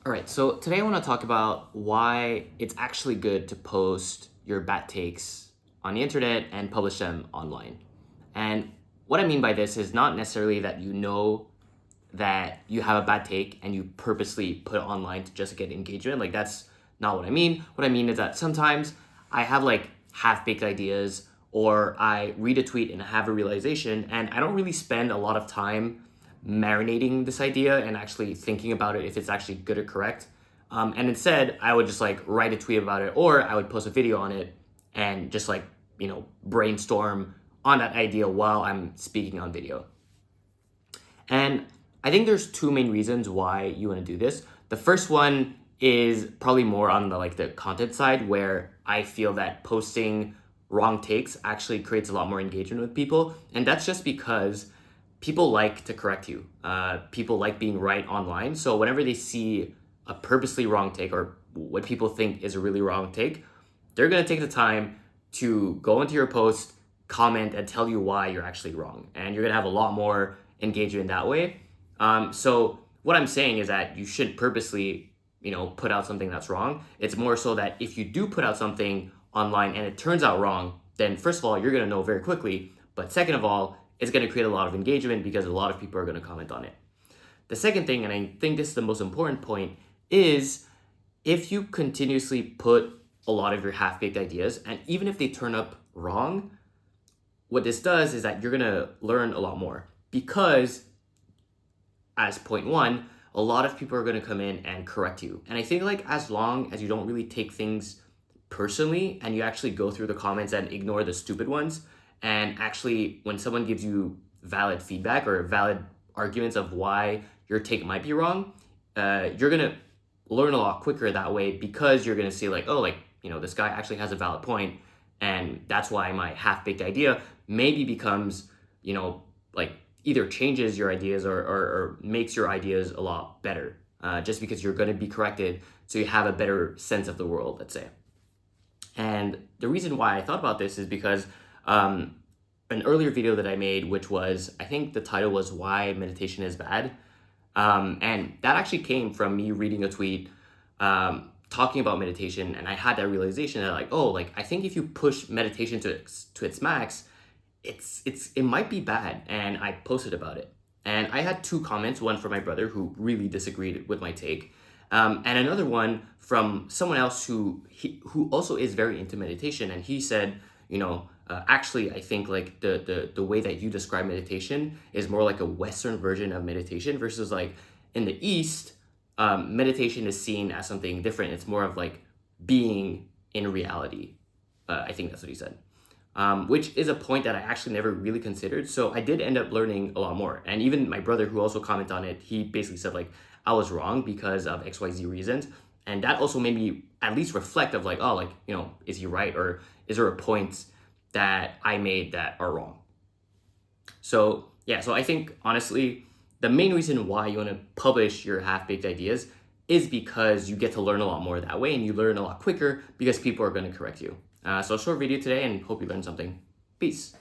All right, so today I want to talk about why it's actually good to post your bad takes on the internet and publish them online. And what I mean by this is not necessarily that you know that you have a bad take and you purposely put it online to just get engagement. Like, that's not what I mean. What I mean is that sometimes I have like half-baked ideas, or I read a tweet and I have a realization, and I don't really spend a lot of time marinating this idea and actually thinking about it if it's actually good or correct. And instead, I would just like write a tweet about it, or I would post a video on it and just like, brainstorm on that idea while I'm speaking on video. And I think there's two main reasons why you want to do this. The first one is probably more on the content side, where I feel that posting wrong takes actually creates a lot more engagement with people, and that's just because people like to correct you. People like being right online. So whenever they see a purposely wrong take, or what people think is a really wrong take, they're gonna take the time to go into your post, comment, and tell you why you're actually wrong. And you're gonna have a lot more engagement that way. So what I'm saying is that you should purposely, put out something that's wrong. It's more so that if you do put out something online and it turns out wrong, then first of all, you're gonna know very quickly. But second of all, it's gonna create a lot of engagement because a lot of people are gonna comment on it. The second thing, and I think this is the most important point, is if you continuously put a lot of your half-baked ideas, and even if they turn up wrong, what this does is that you're gonna learn a lot more, because as point one, a lot of people are going to come in and correct you. And I think like as long as you don't really take things personally and you actually go through the comments and ignore the stupid ones, and actually when someone gives you valid feedback or valid arguments of why your take might be wrong, you're going to learn a lot quicker that way, because you're going to see like, oh, like, this guy actually has a valid point, and that's why my half-baked idea maybe becomes, like either changes your ideas or makes your ideas a lot better, just because you're going to be corrected, so you have a better sense of the world, let's say. And the reason why I thought about this is because an earlier video that I made, which was, I think the title was Why Meditation is Bad, and that actually came from me reading a tweet talking about meditation, and I had that realization that like, oh, like I think if you push meditation to its max, it might be bad. And I posted about it, and I had two comments, one from my brother who really disagreed with my take, and another one from someone else who also is very into meditation, and he said, actually I think like the way that you describe meditation is more like a Western version of meditation, versus like in the East, meditation is seen as something different. It's more of like being in reality. I think that's what he said. Which is a point that I actually never really considered. So I did end up learning a lot more. And even my brother, who also commented on it, he basically said like, I was wrong because of XYZ reasons. And that also made me at least reflect of like, oh, like, is he right? Or is there a point that I made that are wrong? So yeah, so I think honestly, the main reason why you want to publish your half-baked ideas is because you get to learn a lot more that way, and you learn a lot quicker because people are going to correct you. So short video today, and hope you learned something. Peace.